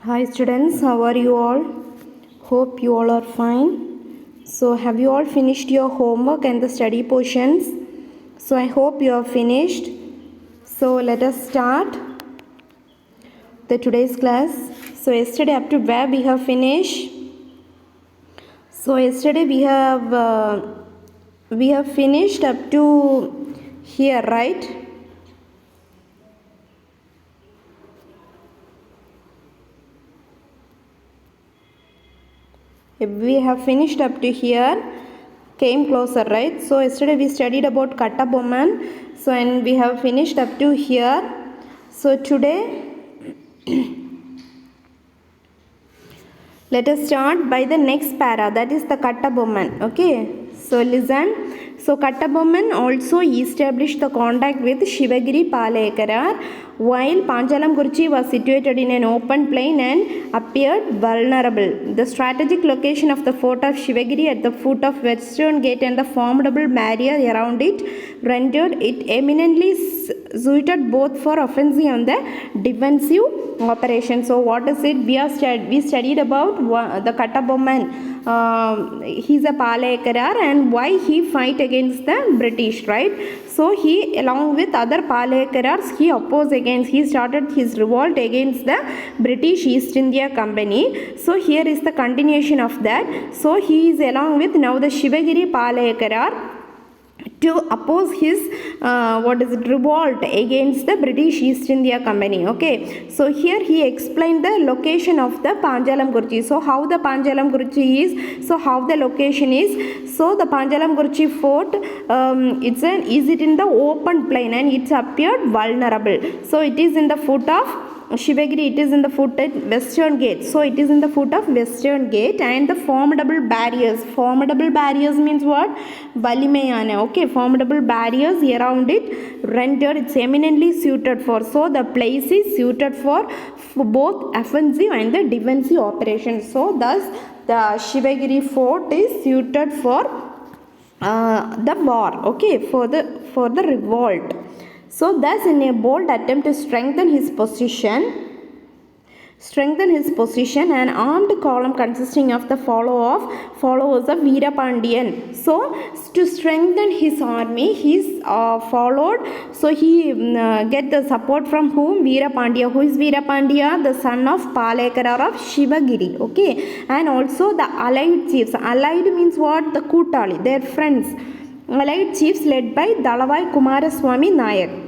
Hi students, how are you all? Hope you all are fine. So have you all finished your homework and the study portions? So I hope you have finished. So let us start the today's class. So yesterday up to where we have finished? So yesterday we have finished up to here, right? We have finished up to here, came closer, right? So yesterday we studied about Kattabomman, so and we have finished up to here. So today let us start by the next para, that is the Kattabomman. Okay, so listen. So Kattabomman also established the contact with Shivagiri Palekarar while Panchalamkurchi was situated in an open plain and appeared vulnerable. The strategic location of the fort of Shivagiri at the foot of Western Gate and the formidable barrier around it rendered it eminently suited both for offensive and the defensive operation. So what is it? We studied about the Kattabomman. He's a Palekarar and why he fight against the British, right? So he, along with other Palekarars, he started his revolt against the British East India Company. So here is the continuation of that. So he is along with now the Shivagiri Palekarar to oppose his revolt against the British East India Company. Okay, so here he explained the location of the Panchalamkurchi. So how the Panchalamkurchi is, so how the location is. So the Panchalamkurchi fort, is it in the open plain and it's appeared vulnerable. So it is in the foot of Shivagiri, it is in the foot at Western Gate. So it is in the foot of Western Gate and the formidable barriers. Formidable barriers means what? Valimayana. Okay, formidable barriers around it rendered it's eminently suited for. So the place is suited for both offensive and the defensive operations. So thus the Shivagiri fort is suited for the war. Okay, for the revolt. So thus in a bold attempt to strengthen his position, an armed column consisting of the followers of Veerapandiyan. So to strengthen his army, he followed. So he get the support from whom? Veerapandiya. Who is Veerapandiya? The son of Palekarar of Shivagiri. Okay, and also the allied chiefs. Allied means what? The Kutali, their friends. Allied chiefs led by Dalavai Kumaraswamy Nayak.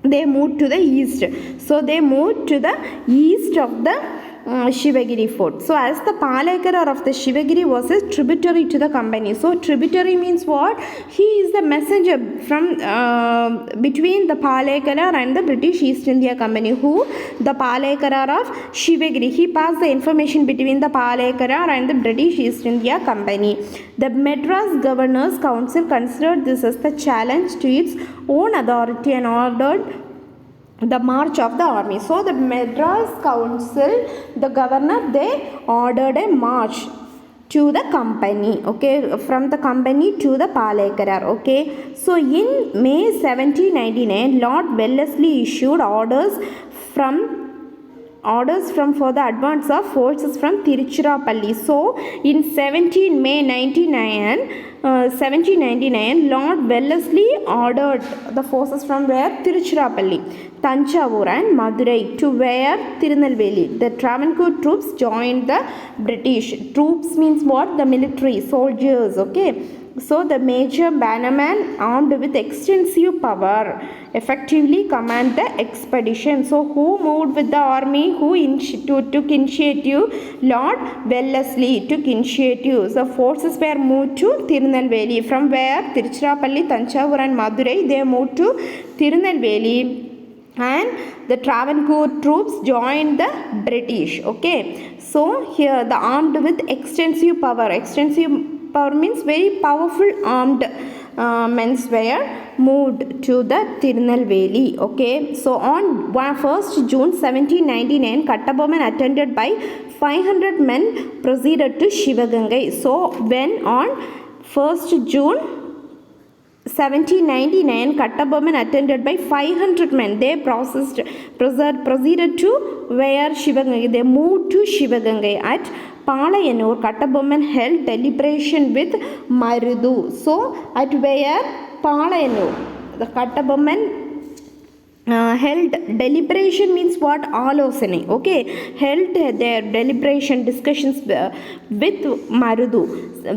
They moved to the east. So they moved to the east of the Shivagiri fort. So as the Palekarar of the Shivagiri was a tributary to the company. So tributary means what? He is the messenger from between the Palekarar and the British East India Company. Who? The Palekarar of Shivagiri. He passed the information between the Palekarar and the British East India Company. The Madras Governors Council considered this as the challenge to its own authority and ordered the march of the army. So the Madras Council, the governor, they ordered a march to the company, okay, from the company to the Palekarar. Okay, so in May 1799, Lord Wellesley issued orders for the advance of forces from Tiruchirappalli. So in 17 May 1799, Lord Wellesley ordered the forces from where? Tiruchirappalli, Tanjavur and Madurai to where? Tirunelveli. The Travancore troops joined the British. Troops means what? The military, soldiers. Okay. So the Major Bannerman, armed with extensive power, effectively command the expedition. So who moved with the army? Who took initiative? Lord Wellesley took initiative. So forces were moved to Tirunelveli. From where? Tiruchirappalli, Tanjavur and Madurai. They moved to Tirunelveli. And the Travancore troops joined the British. Okay, so here the armed with extensive power. Extensive power means very powerful armed men were moved to the Tirunelveli. Okay, so on 1st June 1799, Kattabomman attended by 500 men proceeded to Shivagangai. So when on 1st June 1799, Kattabomman attended by 500 men. They proceeded to where Shivagangai. They moved to Shivagangai. At Palayanur, Kattabomman held deliberation with Marudou. So at where Palayanur, the Kattabomman held deliberation means what? Alosane. Okay, held their deliberation discussions with Marudou.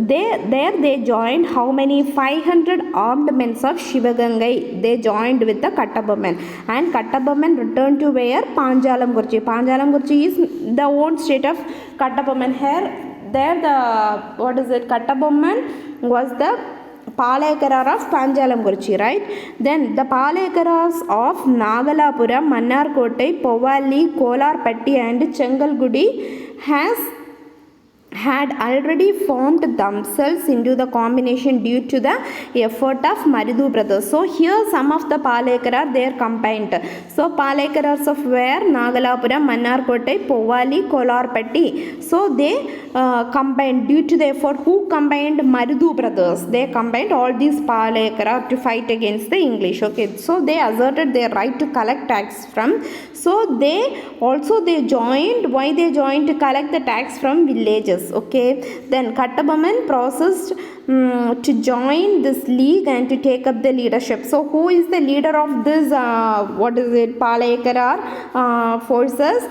They joined how many? 500 armed men of Shivagangai. They joined with the Kattabomman, and Kattabomman returned to where? Panjalamkurchi. Panjalamkurchi is the own state of Kattabomman. Here, there the Kattabomman was the Palekarar of Panjalamkurchi, right? Then the Palekaras of Nagalapuram, Mannarkottai, Povali, Kolarpatti and Chengalgudi had already formed themselves into the combination due to the effort of Marudou brothers. So here some of the Palekarar they are combined. So Palekarars of where? Nagalapuram, Mannarkottai, Povali, Kolarpatti. So they combined due to the effort. Who combined? Marudou brothers. They combined all these Palekarar to fight against the English. Okay, so they asserted their right to collect tax from. So they joined. Why they joined? To collect the tax from villages. Okay, then Kattabomman processed to join this league and to take up the leadership. So who is the leader of this Palekarar forces?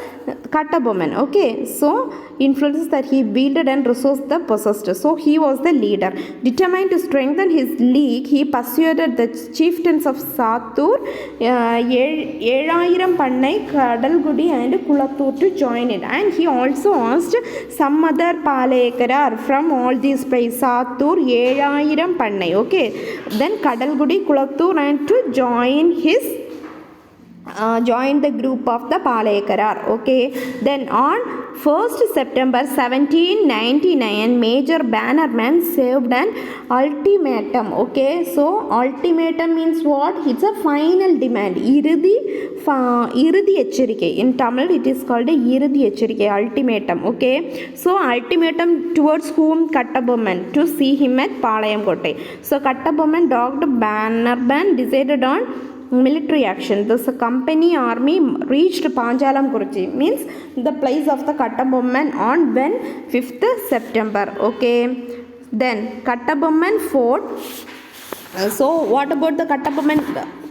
Kattabomman. Okay, so influences that he wielded and resources that possessed. So he was the leader. Determined to strengthen his league, he persuaded the chieftains of Sattur, 7000 Pannai, Kadalgudi and Kulattur to join it. And he also asked some other Palekarar from all these places, Sattur, 7000 Pannai. Okay, then Kadalgudi, Kulattur and to join the group of the Palekarar. Okay, then on 1st September 1799, Major Bannerman served an ultimatum. Okay, so ultimatum means what? It's a final demand. Irudhi echirikai. In Tamil it is called a Irudhi echirikai, ultimatum. Okay, so ultimatum towards whom? Kattabomman, to see him at Palayamkottai. So Kattabomman dogged Bannerman decided on military action. This company army reached Panjalamkurchi, means the place of the Kattabomman on when 5th September. Okay, then Kattabomman fort. So what about the Kattabomman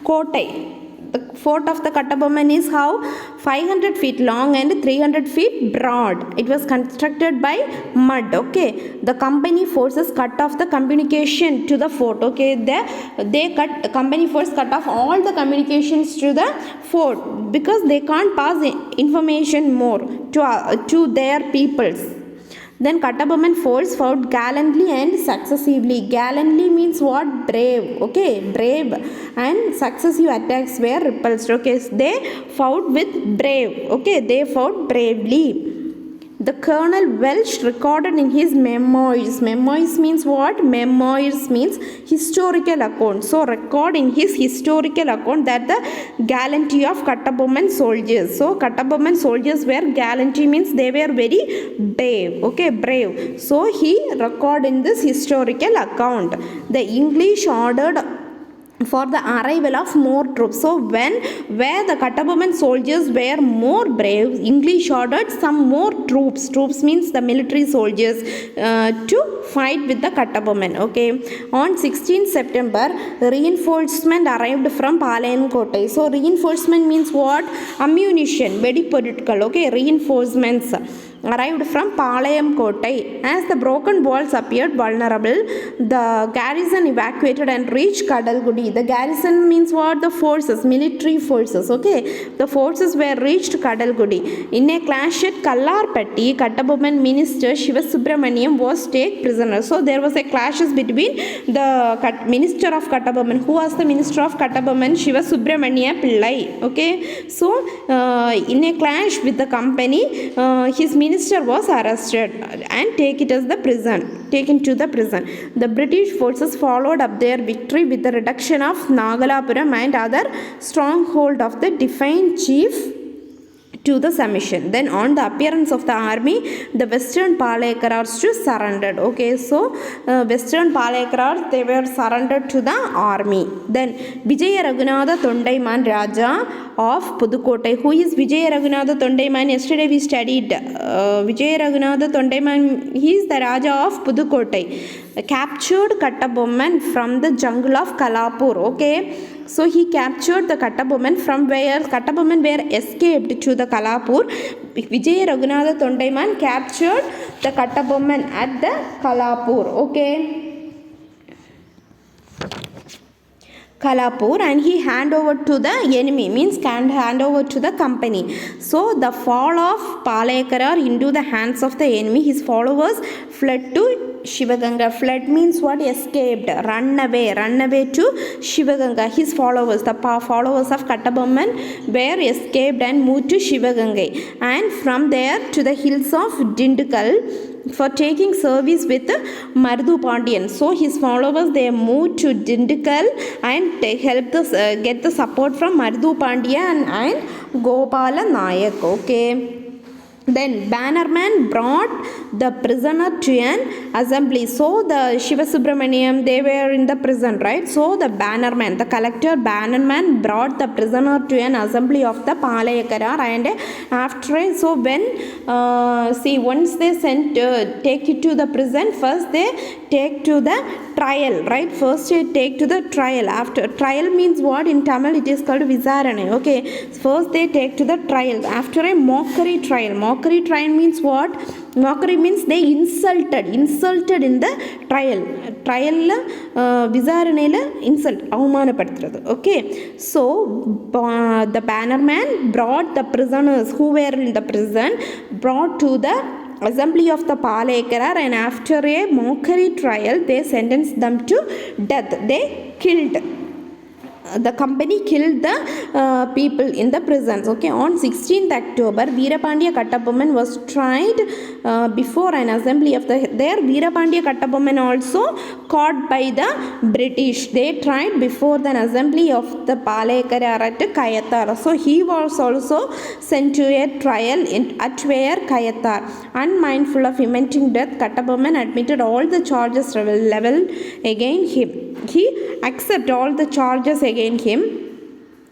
Kotai? The fort of the Kattabomman is how? 500 feet long and 300 feet broad. It was constructed by mud. Okay, the company forces cut off the communication to the fort. Okay, the company force cut off all the communications to the fort because they can't pass information more to their peoples. Then Kattabomman force fought gallantly and successively. Gallantly means what? Brave. Okay, brave, and successive attacks were repulsed. Okay, they fought with brave. Okay, they fought bravely. The Colonel Welch recorded in his memoirs. Memoirs means what? Memoirs means historical account. So record in his historical account that the gallantry of Kattabomman soldiers. So Kattabomman soldiers were gallantry means they were very brave. Okay, brave. So he record in this historical account. The English ordered for the arrival of more troops. So where the Kattabomman soldiers were more brave, English ordered some more troops. Troops means the military soldiers to fight with the Kattabomman. Okay, on 16th September, reinforcement arrived from Palayamkottai. So reinforcement means what? Ammunition, very political. Okay, reinforcements arrived from Palayamkottai. As the broken walls appeared vulnerable, the garrison evacuated and reached Kadalgudi. The garrison means what? The forces, military forces. Okay, the forces were reached Kadalgudi. In a clash at Kallarpatti, Kattabomman minister Shivasubramaniam was taken prisoner. So there was a clashes between the minister of Kattabomman. Who was the minister of Kattabomman? Shivasubramania Pillai. Okay, so in a clash with the company, his minister was arrested and taken to the prison. The British forces followed up their victory with the reduction of Nagalapuram and other stronghold of the defiant chief to the submission. Then on the appearance of the army, the western Palekkarars to surrendered. Okay, so western Palekkarars, they were surrendered to the army. Then Vijaya Raghunatha Tondaiman Raja of Pudukkottai. Who is Vijaya Raghunatha Tondaiman? Yesterday we studied Vijaya Raghunatha Tondaiman. He is the Raja of Pudukkottai, captured Kattabomman from the jungle of Kalapur. Okay, so he captured the Kattabomman from where Kattabomman were escaped to the Kalapur. Vijaya Raghunatha Tondaiman captured the Kattabomman at the Kalapur. Okay, Kalapur, and he hand over to the enemy, means can hand over to the company. So the fall of Palekkarar into the hands of the enemy, his followers fled to Shivaganga. Fled means what? Escaped, run away to Shivaganga. His followers, the followers of Kattabomman were escaped and moved to Shivaganga, and from there to the hills of Dindigul for taking service with Marudou Pandian. So his followers, they moved to Dindigul and helped us get the support from Marudou Pandian and Gopala Nayak. Okay, then Bannerman brought the prisoner to an assembly. So the Shiva Subramaniam, they were in the prison, right? So the Bannerman, the collector Bannerman brought the prisoner to an assembly of the Palekkarar, and after, so when once they sent take it to the prison, first they take to the trial, right? First they take to the trial. After trial means what? In Tamil it is called Vizarane. Okay, first they take to the trial. After a mockery trial. Mockery trial means what? Mockery means they insulted in the trial. Vizaranela insult, avamanapadrathu. Okay, so the Bannerman brought the prisoners who were in the prison, brought to the assembly of the Palekkarar, and after a mockery trial they sentenced them to death. They killed, the company killed the people in the prisons. Okay, on 16th October, Veerapandiya Kattabomman was tried before an assembly of there. Veerapandiya Kattabomman also caught by the British. They tried before the assembly of the Palekkarar at Kayathar. So he was also sent to a trial at where Kayathar. Unmindful of impending death, Kattabomman admitted all the charges leveled against him. He accepted all the charges against him.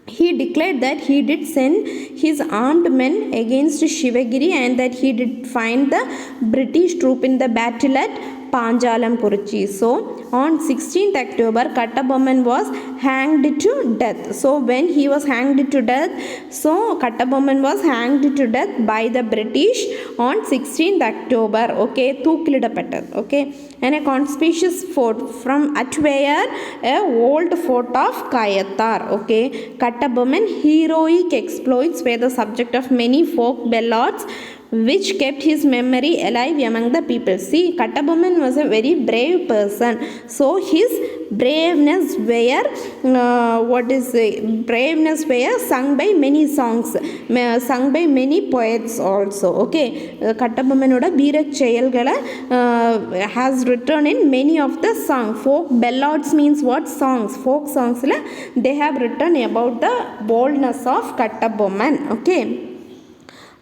He declared that he did send his armed men against Shivagiri, and that he did find the British troop in the battle at Panjalam Kurichi. So on 16th October, Kattabomman was hanged to death. So when he was hanged to death, so Kattabomman was hanged to death by the British on 16th October. Okay, Thookkilidapettu. Okay, and a conspicuous fort from at where a old fort of Kayathar. Okay, Kattabomman heroic exploits were the subject of many folk ballads, which kept his memory alive among the people. See, Kattabomman was a very brave person. So his braveness were sung by many songs, sung by many poets also. Okay, Kattabomanoda Veerak Cheyalgala has written in many of the songs. Folk ballads means what? Songs, folk songs la they have written about the boldness of Kattabomman. Okay,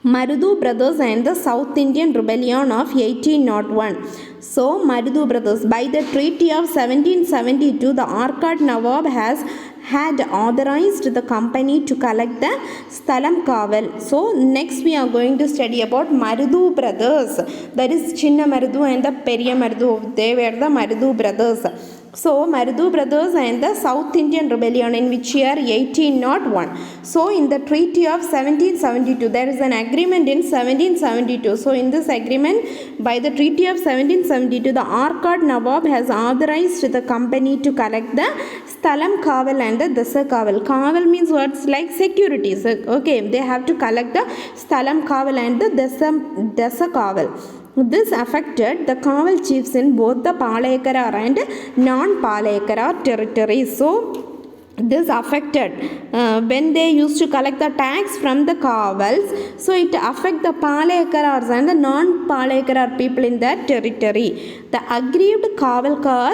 Marudou brothers and the South Indian Rebellion of 1801. So Marudou brothers, by the Treaty of 1772, the Arcot Nawab had authorized the company to collect the Sthalam Kaval. So next we are going to study about Marudou brothers. That is Chinna Marudou and the Periya Marudou. They were the Marudou brothers. So Marudou brothers and the South Indian Rebellion, in which year? 1801. So in the Treaty of 1772, there is an agreement in 1772. So in this agreement, by the Treaty of 1772, the Arcot Nawab has authorized the company to collect the Sthalam Kaval and the Dasa Kaval. Kaval means words like security. So, okay, they have to collect the Sthalam Kaval and the Dasa Kaval. This affected the Kaval chiefs in both the Palekkarar and non-Palekkarar territories. So this affected when they used to collect the tax from the kavals, so it affect the Palekaras and the non-Palekarar people in that territory. The aggrieved kavalkarar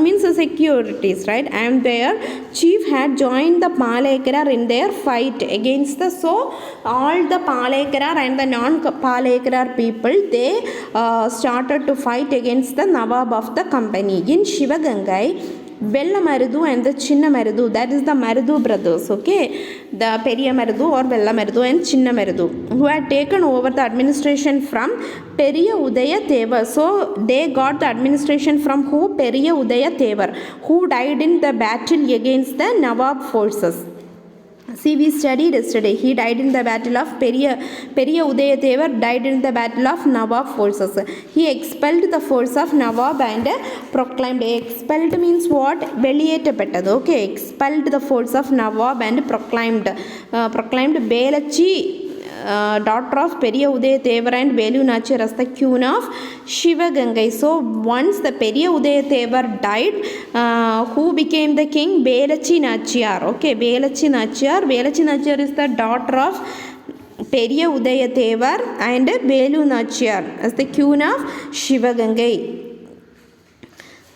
means the securities, right, and their chief had joined the Palekarar in their fight against the, so all the Palekarar and the non-Palekarar people, they started to fight against the Nawab of the company. In Shivagangai, Vella Marudou and the Chinna Marudou, that is the Marudou brothers, okay, the Periya Marudou or Vella Marudou and Chinna Marudou, who had taken over the administration from Periya Udaya Thevar. So they got the administration from who? Periya Udaya Thevar, who died in the battle against the Nawab forces. See, we studied yesterday. He died in the battle of Periya Udayathevar died in the battle of Nawab forces. He expelled the force of Nawab and proclaimed. Expelled means what? Veliyetappettadu. Okay, expelled the force of Nawab and proclaimed Belachi, daughter of Periya Udayathevar and Velu Nachiyar as the queen of Shivagangai. So once the Periya Udayathevar died, who became the king? Belachi Nachiyar. Okay, Belachi Nachiyar is the daughter of Periya Udayathevar and Velu Nachiyar as the queen of Shivagangai.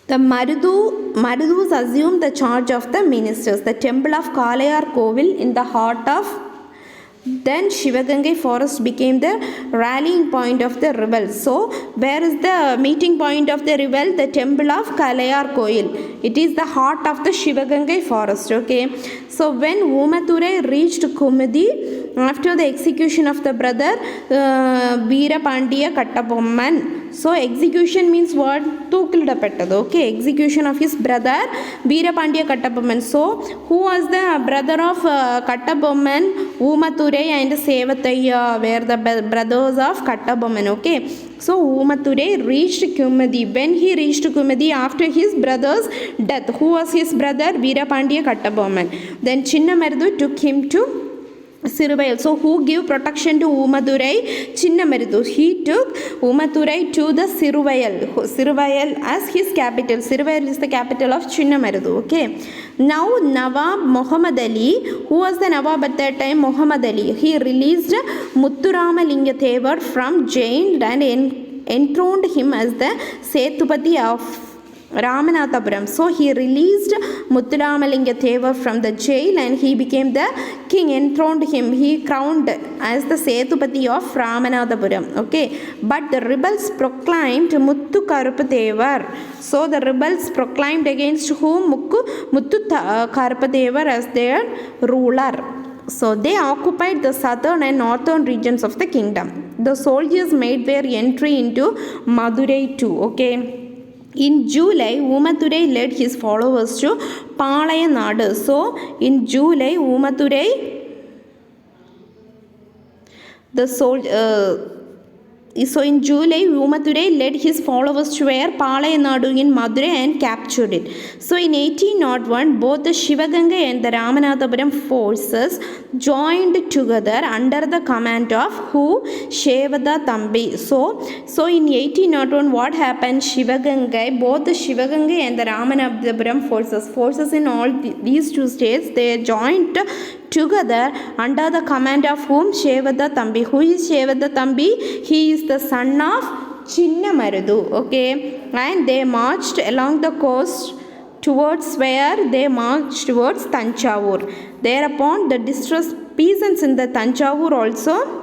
The Marudus assumed the charge of the ministers. The temple of Kalayar Kovil in the heart of then Shivagangai forest became the rallying point of the rebels. So where is the meeting point of the rebel? The temple of Kalayar Koil. It is the heart of the Shivagangai forest. Okay, so when Umature reached Kumudi after the execution of the brother Veerapandiya Kattabomman, so execution means what? Thookiladapettadu. Okay, execution of his brother Veerapandiya Kattabomman. So who was the brother of Kattabomman? Umature and Sevataya were the brothers of Kattabomman. Okay, so Umature reached Kumudi. When he reached Kumudi after his brother's death, who was his brother? Veerapandiya Kattabomman. Then Chinna Marudou took him to Siruvayal. So who gave protection to Umadurai? Chinna Marudou. He took Umadurai to the Siruvayal as his capital. Siruvayal is the capital of Chinna Marudou. Okay. Now Nawab Muhammad Ali, who was the Nawab at that time? Muhammad Ali. He released Muthuramalinga Thevar from jail and enthroned him as the Setupati of Ramanathapuram. So he released Muthuramalinga Thevar from the jail and he became the king, enthroned him. He crowned as the Setupati of Ramanathapuram. Okay, but the rebels proclaimed Muthu Karupathevar. So the rebels proclaimed against whom? Muthu Karupathevar as their ruler. So they occupied the southern and northern regions of the kingdom. The soldiers made their entry into Madurai too. Okay. In July, Umadurai led his followers to Palayanadu. So in July, Umadurai, so in July, Umadurai led his followers to where? Palayanadu in Madurai and captured it. So in 1801, both the Shivagangai and the Ramanathapuram forces joined together under the command of who? Shevada Thambi. So in 1801, what happened? Shivagangai, both the Shivagangai and the Ramanathapuram forces in all these two states, they joined together under the command of whom? Shevada Thambi. Who is Shevada Thambi? He is the son of Chinna Marudou. Okay, and they marched along the coast towards where? They marched towards Tanjavur. Thereupon the distressed peasants in the Tanjavur also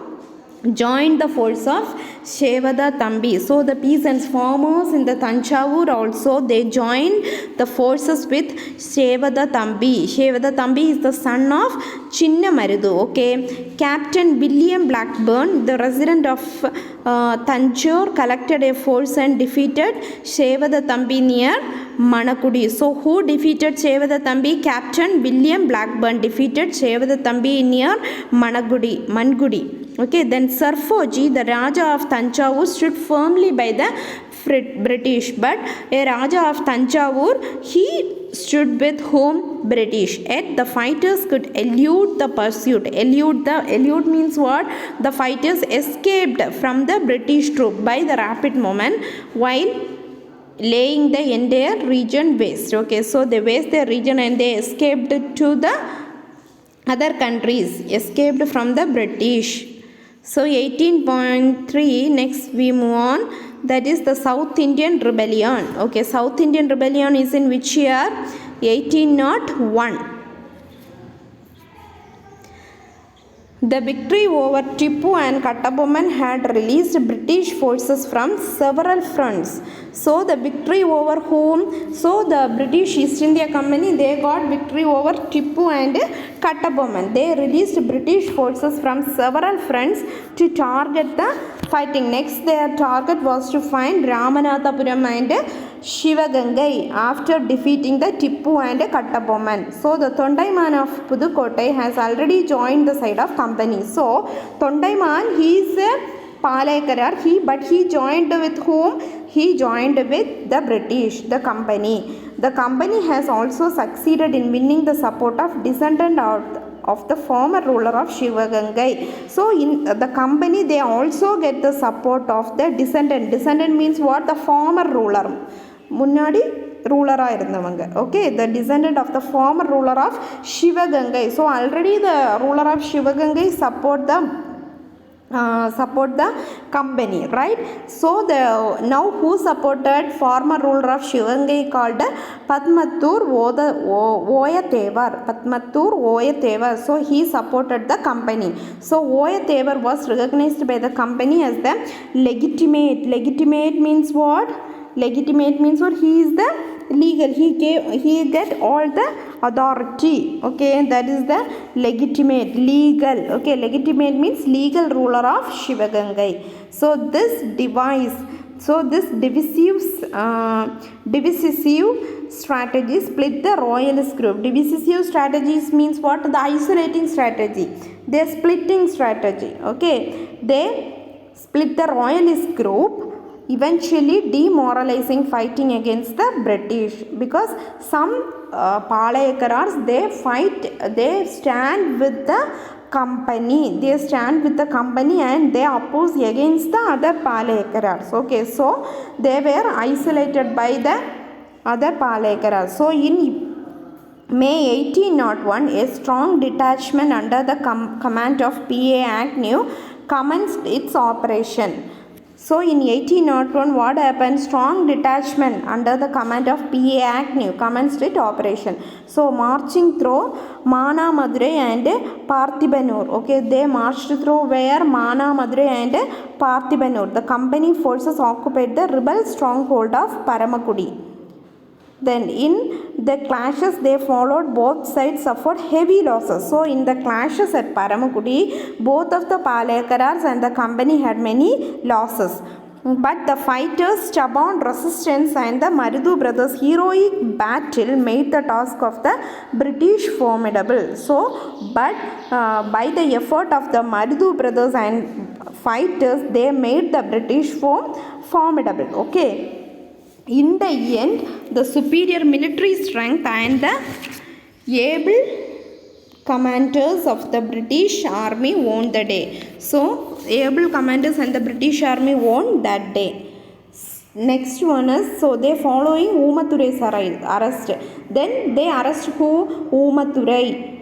joined the force of Shevada Thambi. So the peasants, farmers in the Tanjavur also, they joined the forces with Shevada Thambi. Shevada Thambi is the son of Chinna Marudou. Okay, Captain William Blackburn, the resident of Tanjore, collected a force and defeated Shevada Thambi near Manakudi. So who defeated Shevada Thambi? Captain William Blackburn defeated Shevada Thambi near Mangudi. Okay, then Sarfoji, the Raja of Tanjavur, stood firmly by the British, but a Raja of Tanjavur, he stood with whom? British. Yet the fighters could elude the pursuit. Elude means what? The fighters escaped from the British troop by the rapid movement, while laying the entire region waste. Okay, so they waste their region and they escaped to the other countries, escaped from the British. So 18.3, next we move on, that is the South Indian Rebellion. Okay, South Indian Rebellion is in which year? 1801. The victory over Tipu and Kattabomman had released British forces from several fronts. So the victory over whom? So the British East India Company, they got victory over Tipu and Kattabomman. They released British forces from several fronts to target the fighting. Next, their target was to find Ramanathapuram and Shivagangai after defeating the Tippu and Kattabomman. So the Thondaiman of Pudukkottai has already joined the side of company. So Thondaiman, he is a Palekarar, but he joined with whom? He joined with the British, the company. The company has also succeeded in winning the support of descendant of the former ruler of Shivagangai. So in the company, they also get the support of the descendant. Descendant means what? The former ruler. முன்னாடி ரூலராக இருந்தவங்க. Okay, the descendant of the former ruler of Shivagangai. So already the ruler of Shivagangai support the company, right? So the now who supported former ruler of Shivagangai called Padmattur Oyathevar. Padmattur Oyathevar. So he supported the company. So Oyathevar was recognized by the company as the legitimate. Legitimate means what? Legitimate means what? He is the legal. He get all the authority. Okay, that is the legitimate, legal. Okay, legitimate means legal ruler of Shivagangai. So this divisive strategy split the royalist group. Divisive strategies means what? The isolating strategy. They splitting strategy. Okay, they split the royalist group, eventually demoralizing fighting against the British, because some Palayakarars, they stand with the company, and they oppose against the other Palayakarars. Okay, so they were isolated by the other Palayakarars. So in May 1801, a strong detachment under the command of P.A. Agnew commenced its operation. So in 1801, what happened? Strong detachment under the command of P.A. Agnew commenced its operation. So marching through Mana, Madurai and Parthibanur. Okay, they marched through where? Mana, Madurai and Parthibanur. The company forces occupied the rebel stronghold of Paramakudi. Then in the clashes they followed, both sides suffered heavy losses. So in the clashes at Paramakudi, both of the Palayakarars and the company had many losses. But the fighters' stubborn resistance and the Marudou brothers' heroic battle made the task of the British formidable. So, but by the effort of the Marudou brothers and fighters, they made the British formidable. Okay. In the end, the superior military strength and the able commanders of the British army won the day. So, able commanders and the British army won that day. Next one is, so they following Oomathurai's arrest. Then they arrest who? Oomathurai.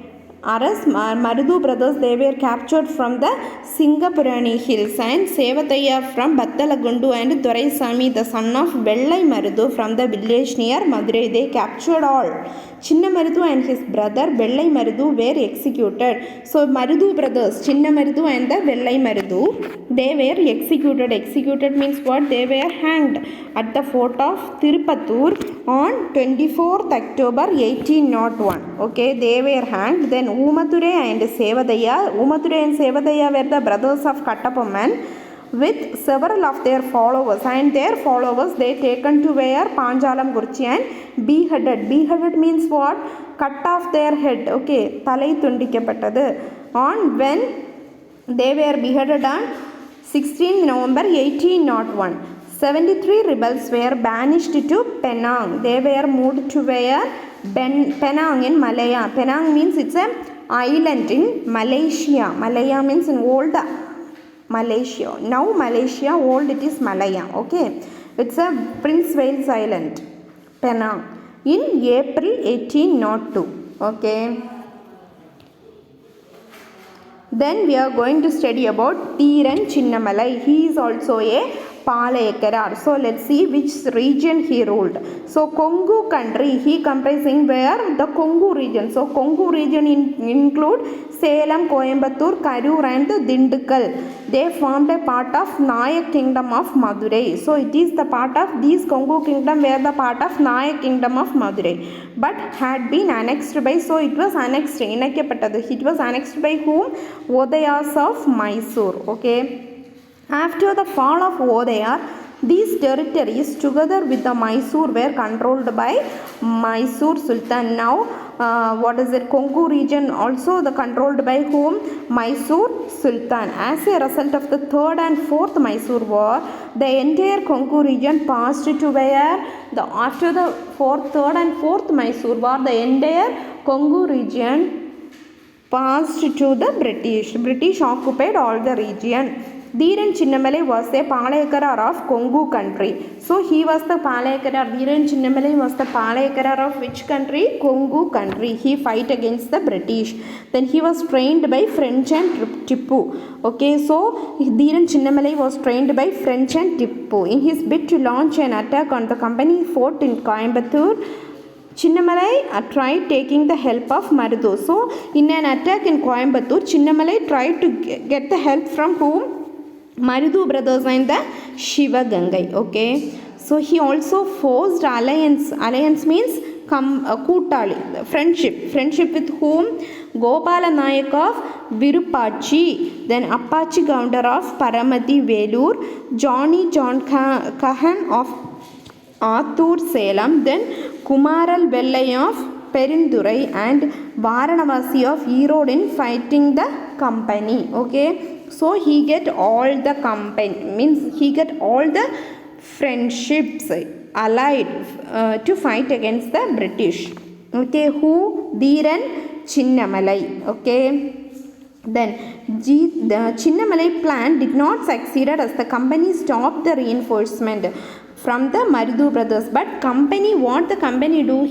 Arrest Marudou brothers, they were captured from the Singapurani hills, and Sevathaiya from Battalagundu and Doraisamy, the son of Vellai Marudou, from the village near Madurai. They captured all. Chinna Marudou and his brother Vellai Marudou were executed. So Marudou brothers, Chinna Marudou and the Vellai Marudou, they were executed. Executed means what? They were hanged at the fort of Tirupattur on 24th October 1801. Okay, they were hanged. Then Oomathurai and Sevathaiya. Oomathurai and Sevathaiya were the brothers of Kattabomman with several of their followers, and their followers they taken to where? Panjalam Gurchi and beheaded. Beheaded means what? Cut off their head. Okay, thalai thundikkapattadu. On when they were beheaded on 16th November 1801. 73 rebels were banished to Penang. They were moved to where? Penang in Malaya. Penang means it's an island in Malaysia. Malaya means in old Malaysia. Now Malaysia, old it is Malaya. Okay. It's a Prince Wales Island, Penang, in April 1802. Okay. Then we are going to study about Theeran Chinnamalai. He is also a Palayakarar. So let's see which region he ruled. So Kongu country, he comprising where? The Kongu region. So Kongu region include Salem, Coimbatore, Karur and Dindigul. They formed a part of Nayak kingdom of Madurai. So it is the part of these Kongu kingdom were the part of Nayak kingdom of Madurai. But had been annexed by, so it was annexed, it was annexed by whom? Odayas of Mysore. Okay. After the fall of Odayar, these territories together with the Mysore were controlled by Mysore Sultan. Now Kongu region also the controlled by whom? Mysore Sultan. As a result of the 3rd and 4th Mysore war, the entire Kongu region passed to where? After the 3rd and 4th Mysore war, the entire Kongu region passed to the British. British occupied all the region. Theeran Chinnamalai was a Palayakarar of Kongu country. So he was the Palayakarar. Theeran Chinnamalai was the Palayakarar of which country? Kongu country. He fight against the British. Then he was trained by French and Tippu. Okay, so Theeran Chinnamalai was trained by French and Tippu. In his bid to launch an attack on the company fort in Coimbatore, Chinnamalai tried taking the help of Marudou. So in an attack in Coimbatore, Chinnamalai tried to get the help from whom? Marudou brothers and the Shivagangai. Okay. So he also forced alliance. Alliance means Kootali, friendship with whom? Gopala Nayak of Virupachi, then Apache Gounder of Paramati Velur, Johnny John Kahan of Athur Salem, then Kumaral Vellai of Perindurai and Varanavasi of Erode in fighting the company. Okay. So he get all the company, means he get all the friendships allied to fight against the British. Okay, who? Theeran Chinnamalai. Okay. Then the Chinnamalai plan did not succeed as the company stopped the reinforcement from the Marudou brothers. But what the company do?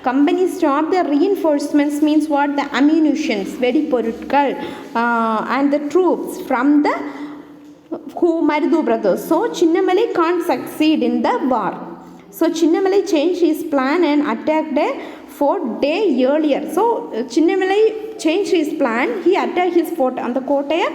Company stopped the reinforcements, means what? The ammunitions, very political and the troops from the Marudou brothers. So Chinnamalai can't succeed in the war. So Chinnamalai changed his plan and attacked a fort day earlier. So Chinnamalai changed his plan. He attacked his fort on the Kotaya.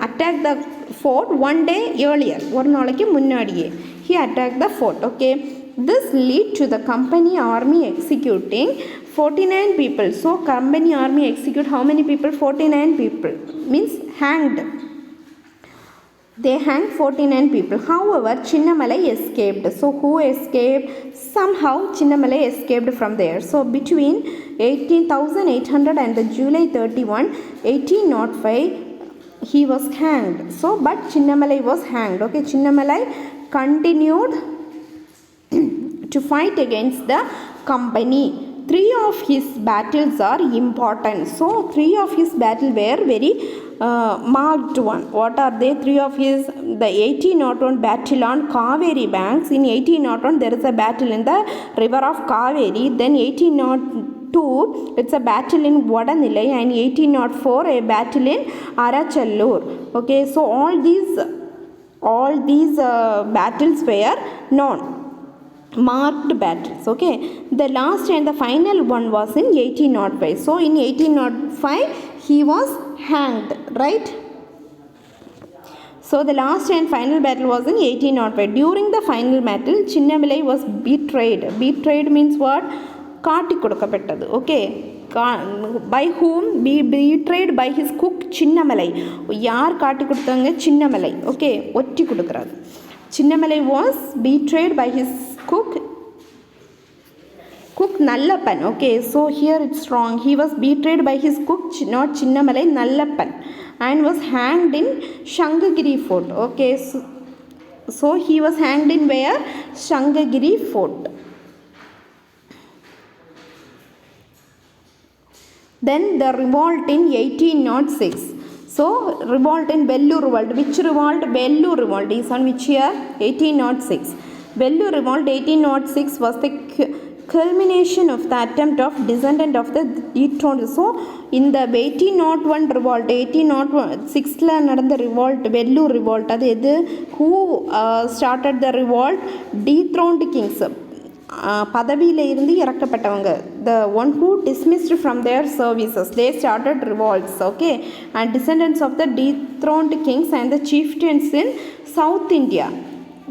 Attacked the fort one day earlier. He attacked the fort. Okay. This led to the company army executing 49 people. So company army execute how many people? 49 people. Means hanged. They hanged 49 people. However, Chinnamalai escaped. So who escaped? Somehow Chinnamalai escaped from there. So between 18,800 and July 31, 1805, he was hanged. So but Chinnamalai was hanged. Okay, Chinnamalai continued to fight against the company. 3 of his battles are important. So 3 of his battles were very marked one. What are they? 3 of his? The 1801 battle on Kaveri banks. In 1801 there is a battle in the river of Kaveri. Then 1802 it's a battle in Vadanilai, and 1804 a battle in Arachallur. Okay, so all these battles were known, marked battles. Okay, the last and the final one was in 1805. So in 1805 he was hanged, right? So the last and final battle was in 1805. During the final battle, Chinnamalai was betrayed. Betrayed means what? Kaati kodukkapettadu. Okay. By whom? Betrayed by his cook Chinnamalai. Yaar kaati kodutanga? Chinnamalai. Okay. Otti kodukkurathu. Chinnamalai was betrayed by his cook Nallappan. Okay, so here it's wrong. He was betrayed by his cook, not Chinnamalai, Nallappan, and was hanged in Shangagiri Fort. Okay, so he was hanged in where? Shangagiri Fort. Then the revolt in 1806. So revolt in Vellore revolt. Which revolt? Vellore revolt is on which year? 1806. Vellore revolt 1806 was the culmination of the attempt of descendant of the dethroned. So in the 1801 revolt, 1806 la நடந்த revolt, Vellore revolt, அது எது? Who started the revolt? Dethroned kings. பதவியில் இருந்து இறக்கப்பட்டவங்க, the one who dismissed from their services, they started revolts, okay, and descendants of the dethroned kings and the chieftains in South India,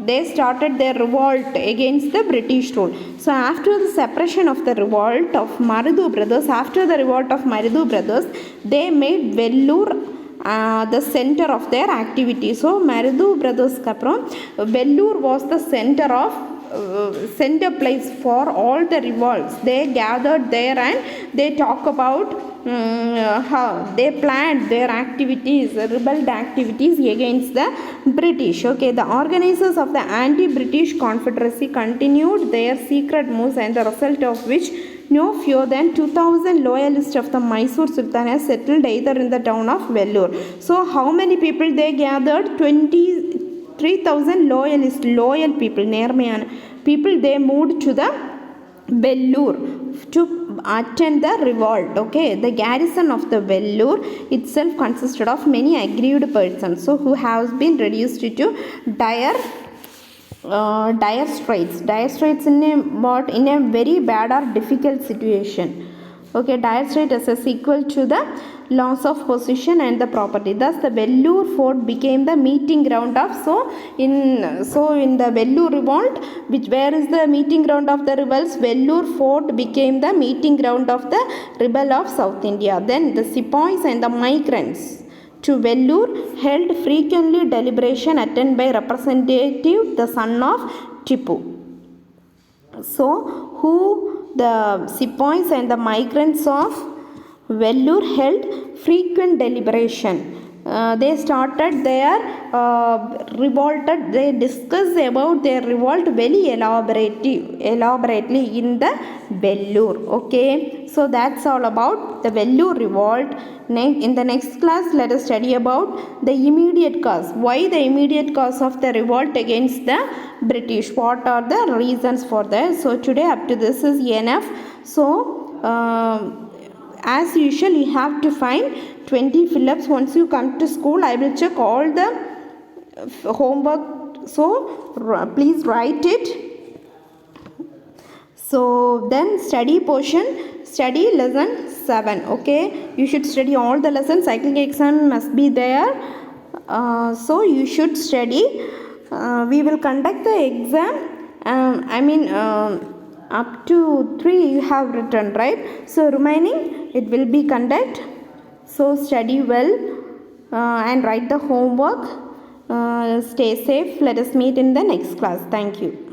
they started their revolt against the British rule. So after the separation of the revolt of Marudou brothers, they made Vellore the center of their activity. So Marudou brothers kapram Vellore was the center place for all the revolts. They gathered there and they talk about how they planned their activities, rebel activities against the British. Okay, the organizers of the anti-British confederacy continued their secret moves, and the result of which no fewer than 2000 loyalists of the Mysore Sultanate settled either in the town of Vellore. So how many people they gathered? 23,000 loyal people, நேர்மையான people, they moved to the Vellore to attend the revolt. Okay, the garrison of the Vellore itself consisted of many aggrieved persons, so who have been reduced to dire straits in a very bad or difficult situation. Okay, dire strait as a sequel to the loss of position and the property. Thus the Vellore fort became the meeting ground of, in the Vellore revolt, where is the meeting ground of the rebels? Vellore fort became the meeting ground of the rebel of South India. Then the sepoys and the migrants to Vellore held frequently deliberation attended by representative, the son of Tipu. So who the sepoys and the migrants of Vellore held frequent deliberation. They started their they discussed about their revolt very elaborately in the Vellore. Okay, so that's all about the Vellore revolt. In the next class, let us study about the immediate cause. Why the immediate cause of the revolt against the British? What are the reasons for that? So today up to this is enough. So as usual, you have to find 20 fill-ups. Once you come to school, I will check all the homework, so please write it. So then study portion, study lesson 7. Okay, you should study all the lessons. Cycling exam must be there, so you should study. We will conduct the exam, up to 3 you have written, right? So remaining it will be conduct. So study well and write the homework. Stay safe. Let us meet in the next class. Thank you.